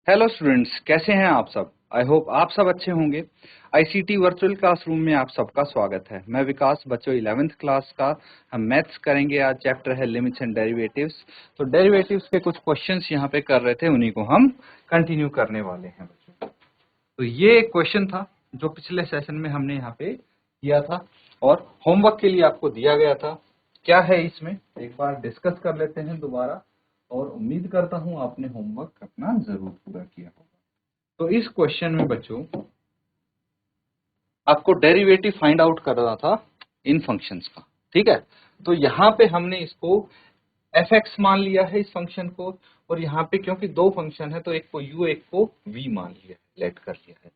Hello students, कैसे हैं आप सब। आई होप आप सब अच्छे होंगे। आईसीटी वर्चुअल क्लासरूम में आप सबका स्वागत है। मैं विकास, बच्चों 11th क्लास का। हम मैथ्स करेंगे। आज चैप्टर है लिमिट्स एंड डेरिवेटिव्स। तो डेरिवेटिव्स के कुछ क्वेश्चंस यहाँ पे कर रहे थे, उन्हीं को हम कंटिन्यू करने वाले हैं बच्चों। तो ये एक क्वेश्चन था जो पिछले सेशन में हमने यहाँ पे किया था और होमवर्क के लिए आपको दिया गया था। क्या है इसमें, एक बार डिस्कस कर लेते हैं दोबारा, और उम्मीद करता हूँ आपने होमवर्क अपना जरूर पूरा किया होगा। तो इस क्वेश्चन में बच्चों आपको डेरिवेटिव फाइंड आउट करना था इन फंक्शंस का, ठीक है। तो यहाँ पे हमने इसको fx मान लिया है इस फंक्शन को, और यहाँ पे क्योंकि दो फंक्शन है तो एक को u एक को v मान लिया है, लेट कर लिया है।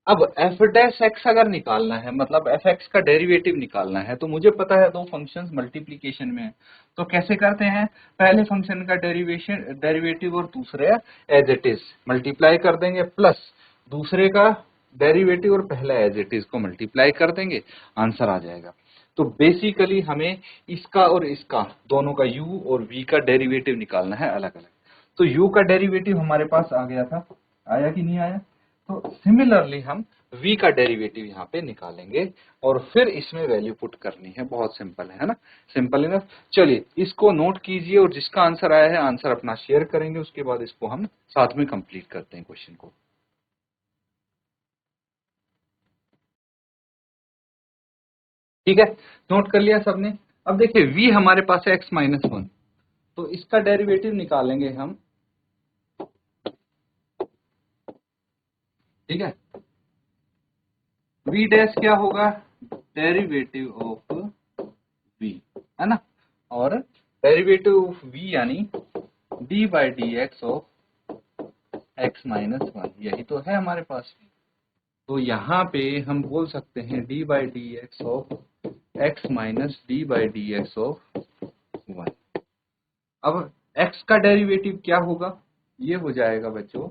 अब f डैश x अगर निकालना है, मतलब fx का डेरिवेटिव निकालना है, तो मुझे पता है दो फंक्शंस मल्टीप्लिकेशन में है। तो कैसे करते हैं, पहले फंक्शन का डेरिवेटिव और दूसरे एज इट इज मल्टीप्लाई कर देंगे, प्लस दूसरे का डेरिवेटिव और पहला एज इट इज को मल्टीप्लाई कर देंगे, आंसर आ जाएगा। तो बेसिकली हमें इसका और इसका दोनों का u और v का डेरिवेटिव निकालना है अलग अलग। तो u का डेरिवेटिव हमारे पास आ गया था, आया कि नहीं आया। तो सिमिलरली हम v का डेरिवेटिव यहाँ पे निकालेंगे और फिर इसमें वैल्यू पुट करनी है। बहुत सिंपल है ना, सिंपल इनफ। चलिए इसको नोट कीजिए और जिसका आंसर आया है आंसर अपना शेयर करेंगे, उसके बाद इसको हम साथ में कंप्लीट करते हैं क्वेश्चन को। ठीक है, नोट कर लिया सबने। अब देखिए v हमारे पास है x-1, तो इसका डेरिवेटिव निकालेंगे हम, ठीक है। v डैश क्या होगा, डेरिवेटिव ऑफ v, है ना। और डेरिवेटिव ऑफ v यानी d by d x of x-1, यही तो है हमारे पास। तो यहाँ पे हम बोल सकते हैं d by d x of x minus D by d x of 1। अब x का डेरिवेटिव क्या होगा, ये हो जाएगा बच्चों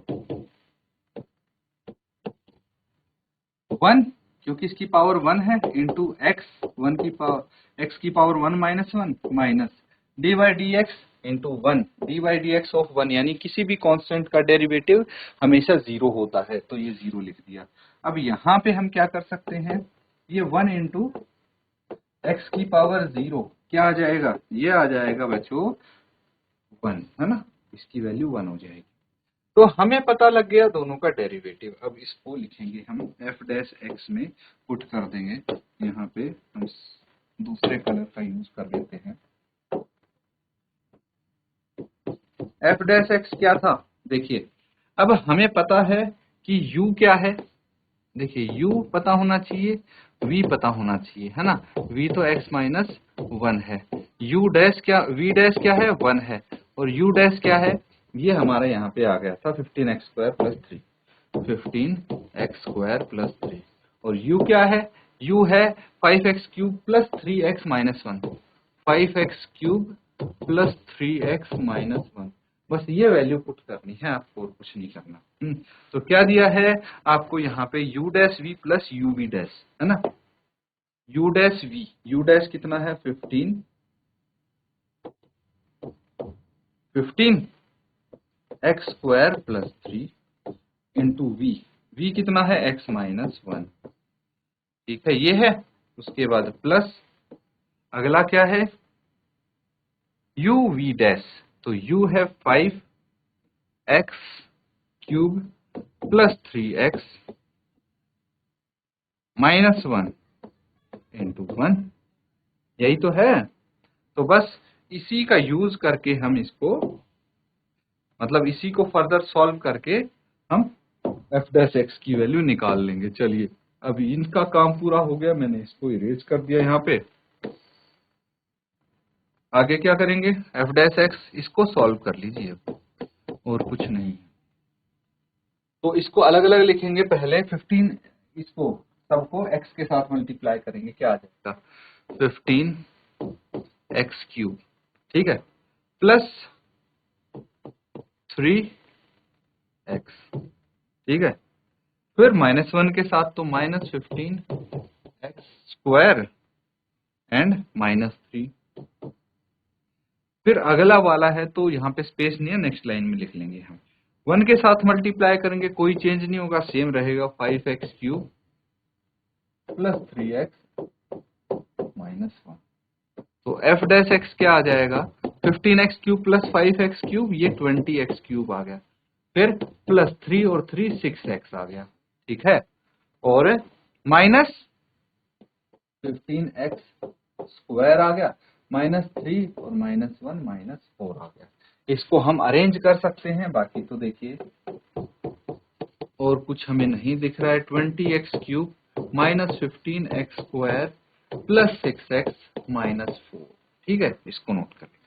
1, क्योंकि इसकी पावर 1 है, इंटू x की power 1 minus 1 minus D by d x into 1, D by d x of 1, यानी किसी भी कांस्टेंट का डेरिवेटिव हमेशा 0 होता है, तो ये 0 लिख दिया। अब यहाँ पे हम क्या कर सकते हैं, ये 1 इंटू एक्स की पावर 0 क्या आ जाएगा, ये आ जाएगा बच्चों 1, है ना। इसकी वैल्यू 1 हो जाएगी। तो हमें पता लग गया दोनों का डेरिवेटिव। अब इसको लिखेंगे हम f डैश x में पुट कर देंगे। यहाँ पे हम दूसरे कलर का यूज कर लेते हैं। f डैश x क्या था, देखिए अब हमें पता है कि u क्या है। देखिए u पता होना चाहिए, v पता होना चाहिए, है ना। v तो x-1 है, u डैश क्या, v डैश क्या है 1 है, और u डैश क्या है, ये हमारे यहाँ पे आ गया था 15x² प्लस 3, 15x² प्लस 3। और u क्या है, u है 5x³ plus 3x-1, 5x³ plus 3x-1। बस ये वैल्यू पुट करनी है आपको, और कुछ नहीं करना। तो क्या दिया है आपको यहाँ पे u dash v plus u v dash, है ना। u dash v, u dash कितना है 15x² plus 3 into v, v कितना है x-1, ठीक है ये है। उसके बाद प्लस अगला क्या है u v डैश, तो u है 5x³ प्लस 3x-1 इंटू 1, यही तो है। तो बस इसी का यूज करके हम इसको, मतलब इसी को फर्दर सॉल्व करके हम f डैश x की वैल्यू निकाल लेंगे। चलिए अभी इनका काम पूरा हो गया, मैंने इसको इरेज कर दिया यहाँ पे। आगे क्या करेंगे, f डैश x इसको सॉल्व कर लीजिए, और कुछ नहीं। तो इसको अलग अलग लिखेंगे, पहले 15, इसको सबको x के साथ मल्टीप्लाई करेंगे, क्या आ जाएगा 15x³, ठीक है, प्लस 3x, ठीक है। फिर -1 के साथ तो -15x² एंड -3। फिर अगला वाला है तो यहाँ पे स्पेस नहीं है, नेक्स्ट लाइन में लिख लेंगे हम 1 के साथ मल्टीप्लाई करेंगे कोई चेंज नहीं होगा, सेम रहेगा 5x³ प्लस 3x माइनस 1। तो f डैश x क्या आ जाएगा, 15x³ प्लस 5x³ ये 20x³ आ गया, फिर प्लस 3 और 3 6x आ गया, ठीक है, और माइनस 15x² आ गया, -3 और -1 -4 आ गया। इसको हम अरेंज कर सकते हैं, बाकी तो देखिए और कुछ हमें नहीं दिख रहा है। 20x³ -15x² प्लस 6x -4, ठीक है, इसको नोट कर लें।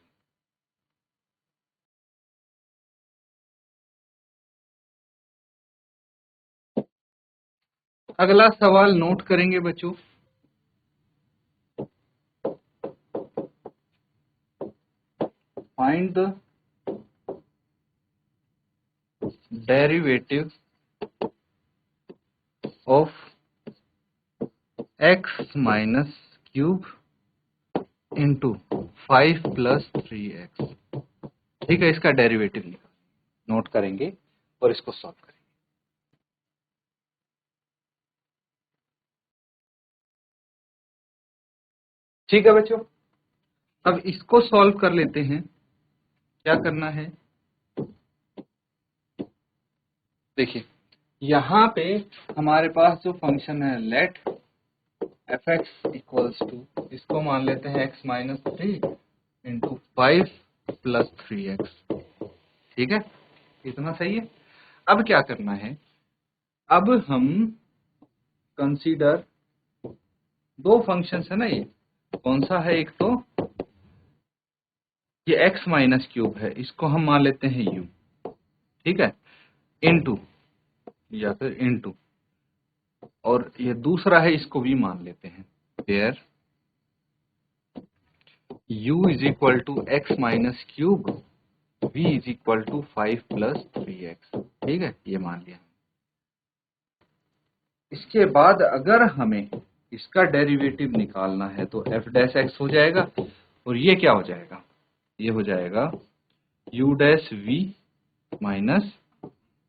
अगला सवाल नोट करेंगे बच्चों, find the derivative of x minus cube into 5 plus 3x, ठीक है, इसका डेरिवेटिव निकाल नोट करेंगे और इसको सॉल्व करेंगे। ठीक है बच्चों, अब इसको सॉल्व कर लेते हैं। क्या करना है, देखिए यहाँ पे हमारे पास जो फंक्शन है लेट fx इक्वल्स टू, इसको मान लेते हैं x minus 3 into 5 plus 3x, ठीक है, इतना सही है। अब क्या करना है, अब हम कंसीडर दो फंक्शंस है ना, ये कौन सा है, एक तो ये x माइनस क्यूब है, इसको हम मान लेते हैं u, ठीक है, इनटू या फिर इनटू, और ये दूसरा है इसको भी मान लेते हैं, where u is equal to x minus cube, v is equal to 5 plus 3x, ठीक है, ये मान लिया। इसके बाद अगर हमें इसका डेरिवेटिव निकालना है तो f डैश x हो जाएगा, और ये क्या हो जाएगा, ये हो जाएगा u dash v minus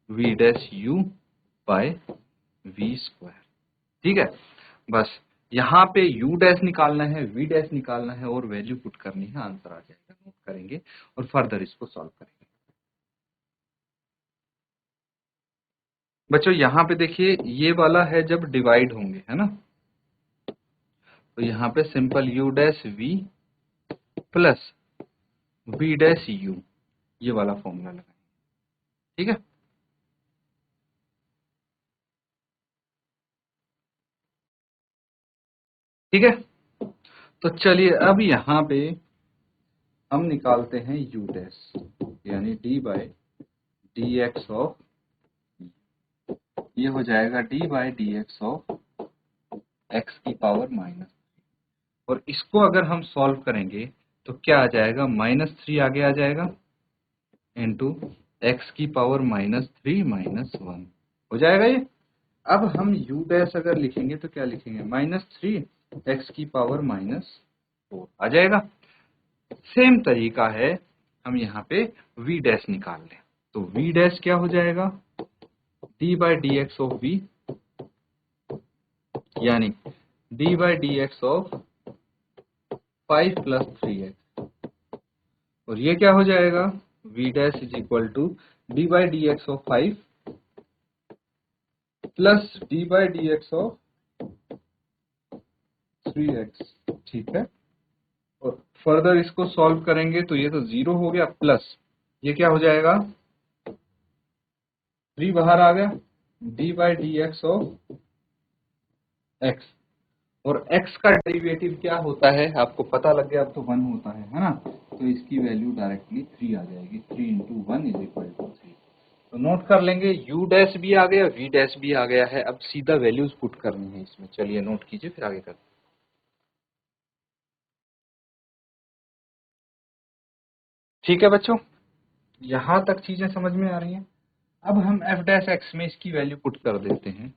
v dash u by v square, ठीक है। बस यहाँ पे u डैश निकालना है, v डैश निकालना है और वैल्यू पुट करनी है, आंसर आ जाएगा, नोट करेंगे और फर्दर इसको सॉल्व करेंगे। बच्चों यहाँ पे देखिए ये वाला है जब डिवाइड होंगे, है ना, तो यहाँ पे simple u dash v plus v dash u, ये वाला फॉर्मूला लगाएंगे, ठीक है। ठीक है, तो चलिए अब यहाँ पे हम निकालते हैं u डैश, यानी d by d x of, ये हो जाएगा d by d x of x की पावर माइनस, और इसको अगर हम सॉल्व करेंगे तो क्या आ जाएगा, -3 आगे आ जाएगा इंटू एक्स की पावर -3 -1 हो जाएगा ये। अब हम u डैश अगर लिखेंगे तो क्या लिखेंगे, -3 x की पावर -4 आ जाएगा। सेम तरीका है, हम यहाँ पे v डैश निकाल लें, तो v डैश क्या हो जाएगा, d by d x of v, यानी d by d x of 5 plus 3x, और ये क्या हो जाएगा, v dash is equal to d by d x of 5 plus d by d x of 3x, ठीक है, और फर्दर इसको सॉल्व करेंगे तो ये तो 0 हो गया, प्लस ये क्या हो जाएगा, 3 बाहर आ गया, d by d x of x, और x का डेरिवेटिव क्या होता है आपको पता लग गया, अब तो 1 होता है ना, तो इसकी वैल्यू डायरेक्टली 3 आ जाएगी, 3 इंटू 1 इज इक्वल टू 3। तो नोट कर लेंगे u डैश भी आ गया, v डैश भी आ गया है, अब सीधा वैल्यूज पुट करनी है इसमें, चलिए नोट कीजिए फिर आगे करते हैं। ठीक है बच्चों, यहां तक चीजें समझ में आ रही हैं। अब हम f डैश x में इसकी वैल्यू पुट कर देते हैं,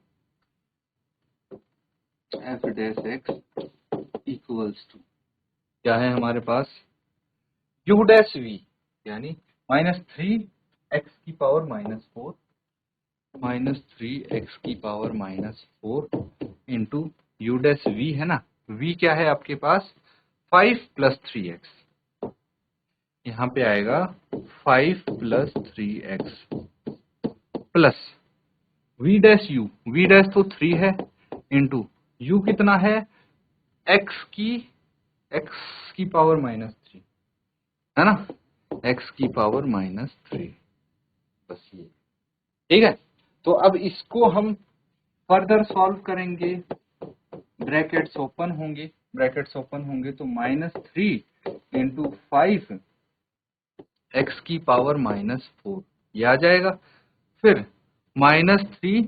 f dash x equals to क्या है हमारे पास, u डैश v, यानी -3 एक्स की पावर -4 -3x की power -4 into u dash v है ना, v क्या है आपके पास 5 + 3x, यहाँ पे आएगा 5 + 3x प्लस v डैश तो 3 है इंटू u कितना है x की पावर -3 है ना, x की पावर -3, बस ये ठीक है। तो अब इसको हम फर्दर सॉल्व करेंगे, ब्रैकेट्स ओपन होंगे तो -3 इंटू 5 x की पावर -4 ये आ जाएगा, फिर -3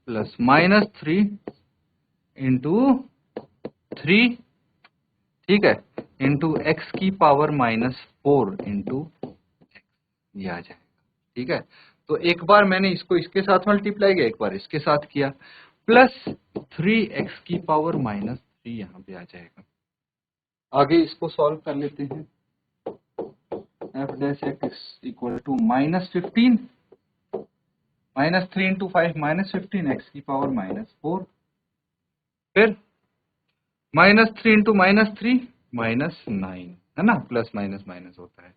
प्लस -3 इंटू 3, ठीक है, इंटू एक्स की पावर -4 इंटू ये आ जाएगा, ठीक है। तो एक बार मैंने इसको इसके साथ मल्टीप्लाई किया, एक बार इसके साथ किया, प्लस 3x की पावर -3 यहाँ पे आ जाएगा। आगे इसको सॉल्व कर लेते हैं, f dash x equal to -15 -3 into 5 -15 x की पावर -4, फिर -3 इंटू -3 -9 है ना, प्लस माइनस माइनस होता है,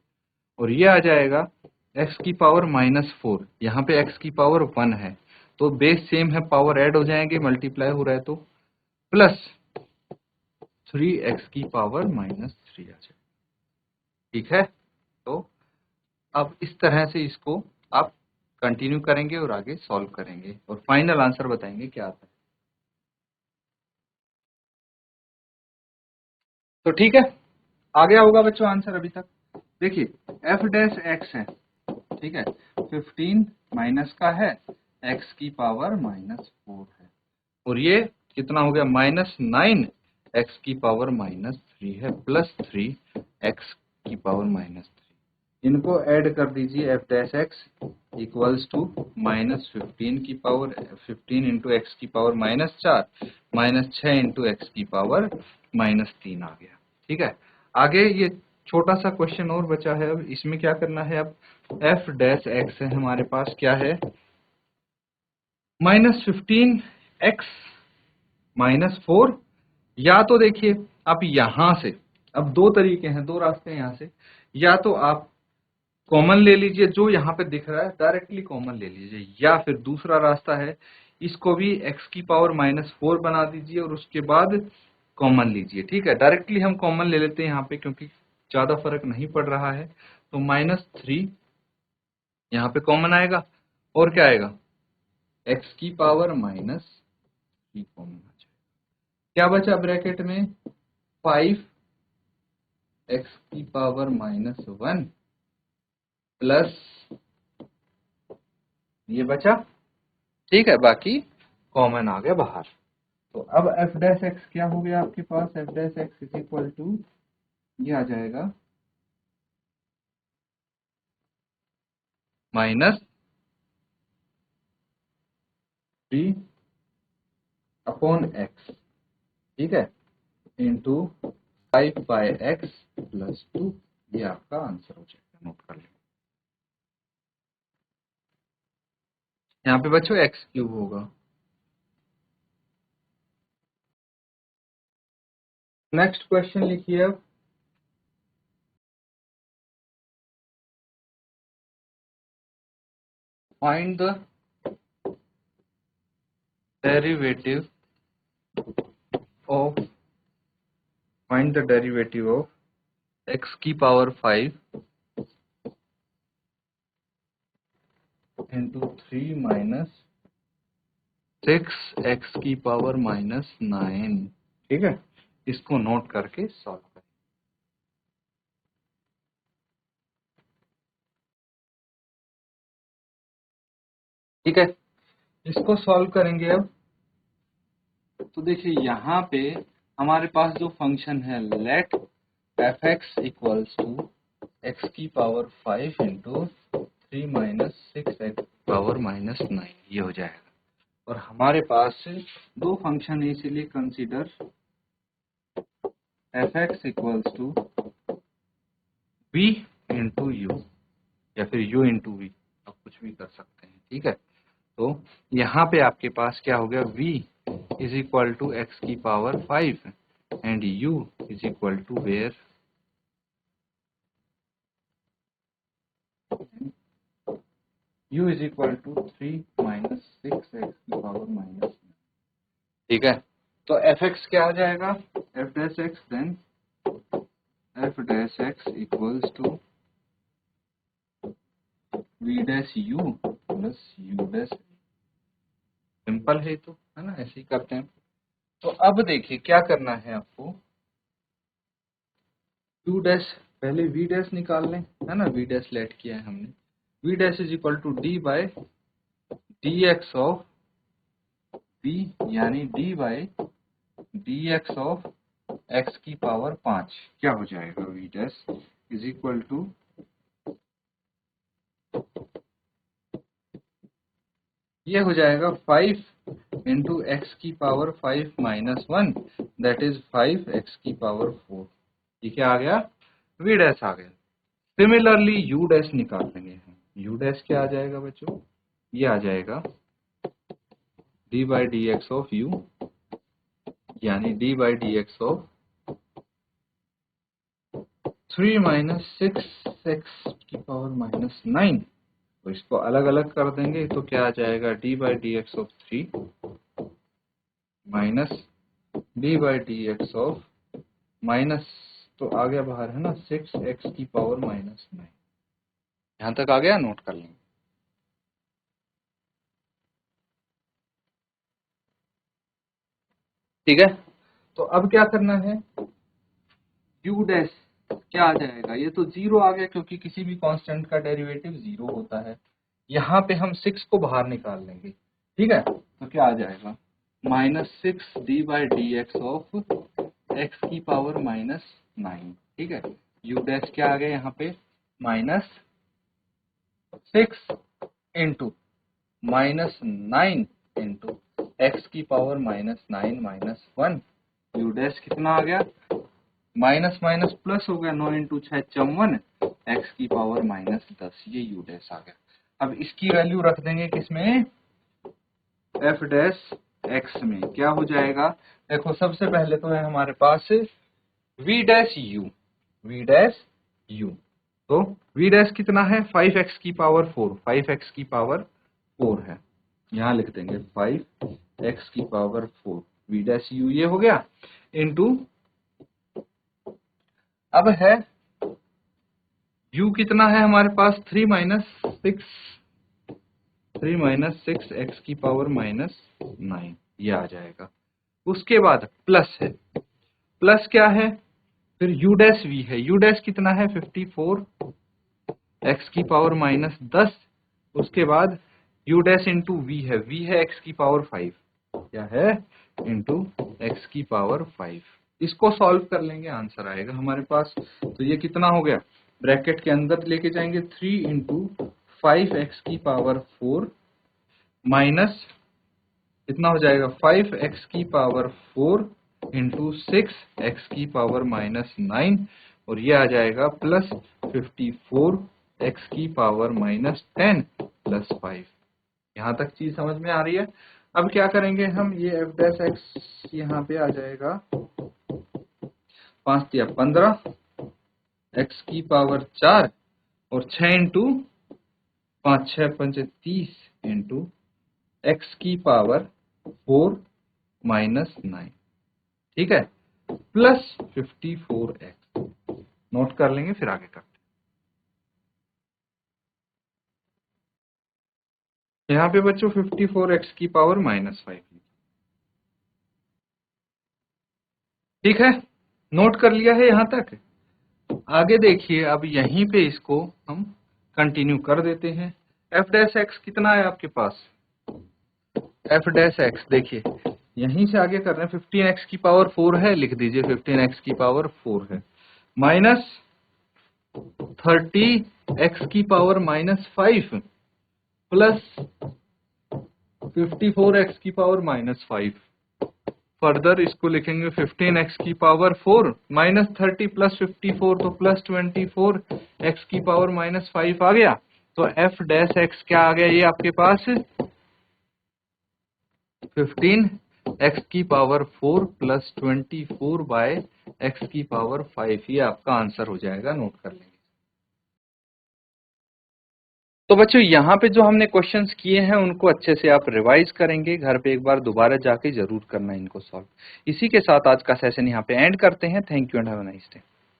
और ये आ जाएगा x की पावर -4, यहाँ पे x की पावर 1 है तो बेस सेम है, पावर ऐड हो जाएंगे, मल्टीप्लाई हो रहा है तो प्लस 3x की पावर -3 आ जाएगा, ठीक है। तो अब इस तरह से इसको आप कंटिन्यू करेंगे और आगे सॉल्व करेंगे और फाइनल आंसर बताएंगे क्या आता है। तो ठीक है, आ गया होगा बच्चों आंसर अभी तक। देखिए f डैश x है, ठीक है, 15 माइनस का है, x की पावर -4 है, और ये कितना हो गया -9 x की पावर -3 है, प्लस 3 x की पावर -3, इनको ऐड कर दीजिए, f dash x equals to -15 की पावर 15 इंटू एक्स की पावर -4 -6 इंटू एक्स की पावर -3 आ गया, ठीक है। आगे ये छोटा सा क्वेश्चन और बचा है, अब इसमें क्या करना है, अब f डैश x है हमारे पास क्या है -15x -4, या तो देखिए आप यहां से, अब दो तरीके हैं, दो रास्ते हैं यहाँ से, या तो आप कॉमन ले लीजिए जो यहाँ पे दिख रहा है, डायरेक्टली कॉमन ले लीजिए, या फिर दूसरा रास्ता है, इसको भी x की पावर -4 बना दीजिए और उसके बाद कॉमन लीजिए, ठीक है। डायरेक्टली हम कॉमन ले लेते हैं यहाँ पे क्योंकि ज्यादा फर्क नहीं पड़ रहा है, तो -3 यहाँ पे कॉमन आएगा, और क्या आएगा x की पावर -3 कॉमन आ जाएगा, क्या बचा ब्रैकेट में 5 x की पावर -1 प्लस ये बचा, ठीक है, बाकी कॉमन आ गया बाहर। तो अब f डैश x क्या हो गया आपके पास, f dash x is equal to ये आ जाएगा -3 अपॉन x, ठीक है, इंटू 5/x प्लस 2, ये आपका आंसर हो जाएगा, नोट कर लें। यहाँ पे बच्चों x³ होगा। नेक्स्ट क्वेश्चन लिखिए अब, find the derivative of x की पावर 5 इंटू 3 माइनस 6x की पावर -9, ठीक है, इसको नोट करके सॉल्व करें। ठीक है, इसको सॉल्व करेंगे अब। तो देखिए यहाँ पे हमारे पास जो फंक्शन है let f(x) equals to x की power 5 into 3 minus 6x power -9, ये हो जाएगा। और हमारे पास दो फंक्शन है, इसीलिए consider f(x) equals to v into u, या फिर u इंटू वी, आप कुछ भी कर सकते हैं, ठीक है। तो यहाँ पे आपके पास क्या हो गया, v is equal to x की power 5 and u is equal to where u is equal to 3 minus 6 x की पावर माइनस, ठीक है। तो एफ एक्स क्या आ जाएगा, f dash x, then f dash x equals to v dash u plus u dash, simple है तो, है ना, ऐसे ही करते हैं। तो अब देखिए क्या करना है आपको, यू डैश पहले वी डैश निकाल लें, है ना, वी डैश लेट किया है हमने, v dash is equal to d by d x of v, यानी d by d x of x की पावर 5, क्या हो जाएगा, v dash is equal to, ये हो जाएगा 5 इंटू एक्स की power 5 minus 1, that is 5 x की पावर 4, ये क्या आ गया, वी डैश आ गया। सिमिलरली यू डैश निकाल लेंगे हम, यू डैश क्या आ जाएगा बच्चों, ये आ जाएगा d by d x of u, यानी d by d x of 3 minus 6 x की पावर माइनस 9, तो इसको अलग अलग कर देंगे तो क्या आ जाएगा, d by d x of 3 minus D by d x of minus, तो आ गया बाहर, है ना, 6 एक्स की पावर माइनस 9, यहां तक आ गया, नोट कर लेंगे। ठीक है, तो अब क्या करना है, u डैश क्या आ जाएगा, ये तो जीरो आ गया क्योंकि किसी भी कांस्टेंट का डेरिवेटिव जीरो होता है। यहाँ पे हम 6 को बाहर निकाल लेंगे, ठीक है, तो क्या आ जाएगा, minus 6 D by d x of x की पावर माइनस 9, ठीक है। u डैश क्या आ गया यहाँ पे, minus 6 into minus 9 into x की power minus 9 minus 1, u dash कितना आ गया, माइनस माइनस प्लस हो गया, 9 इंटू 6 54, एक्स की पावर माइनस 10, ये यू डैश आ गया। अब इसकी वैल्यू रख देंगे किसमें, एफ डैश एक्स में, क्या हो जाएगा, देखो सबसे पहले तो है हमारे पास v dash u, v dash u, तो वी डैश कितना है, 5 एक्स की पावर 4, 5 एक्स की पावर 4 है, यहाँ लिख देंगे 5 एक्स की पावर 4, वी डैश यू ये हो गया, इनटू अब है u कितना है हमारे पास, 3 माइनस 6 एक्स की पावर माइनस 9, ये आ जाएगा। उसके बाद प्लस है, प्लस क्या है, फिर u डैश v है, u डैश कितना है, 54 एक्स की पावर माइनस 10, उसके बाद u डैश इंटू v है, v है एक्स की पावर 5, क्या है, इंटू एक्स की पावर 5, इसको सॉल्व कर लेंगे, आंसर आएगा हमारे पास। तो ये कितना हो गया, ब्रैकेट के अंदर लेके जाएंगे 3 इंटू 5 एक्स की पावर 4 माइनस कितना हो जाएगा, 5 एक्स की पावर 4 इंटू 6 एक्स की पावर माइनस 9, और ये आ जाएगा प्लस 54 एक्स की पावर माइनस 10 प्लस 5। यहाँ तक चीज समझ में आ रही है। अब क्या करेंगे हम, ये एफ डैश एक्स यहाँ पे आ जाएगा 5 या 15 एक्स की पावर 4 और 6 इंटू 5 6 5 30 इंटू एक्स की पावर 4 माइनस 9, ठीक है, प्लस 54 एक्स, नोट कर लेंगे फिर आगे करते हैं। यहाँ पे बच्चों 54 एक्स की पावर माइनस 5, ठीक है, नोट कर लिया है यहाँ तक। आगे देखिए, अब यहीं पे इसको हम कंटिन्यू कर देते हैं। एफ डैश एक्स कितना है आपके पास, एफ डैश एक्स देखिए यहीं से आगे कर रहे हैं, 15 एक्स की पावर 4 है, लिख दीजिए 15 एक्स की पावर 4 है, माइनस 30 एक्स की पावर माइनस 5 प्लस 54 एक्स की पावर माइनस 5, फर्दर इसको लिखेंगे 15x की पावर 4 माइनस 30 प्लस 54 तो प्लस 24 x की पावर माइनस 5 आ गया। तो f डैश x क्या आ गया, ये आपके पास 15x की पावर 4 प्लस 24 बाय x की पावर 5, ये आपका आंसर हो जाएगा, नोट कर लेंगे। तो बच्चों यहाँ पे जो हमने क्वेश्चंस किए हैं उनको अच्छे से आप रिवाइज करेंगे, घर पे एक बार दोबारा जाके जरूर करना इनको सॉल्व। इसी के साथ आज का सेशन यहाँ पे एंड करते हैं। Thank you and have a nice day.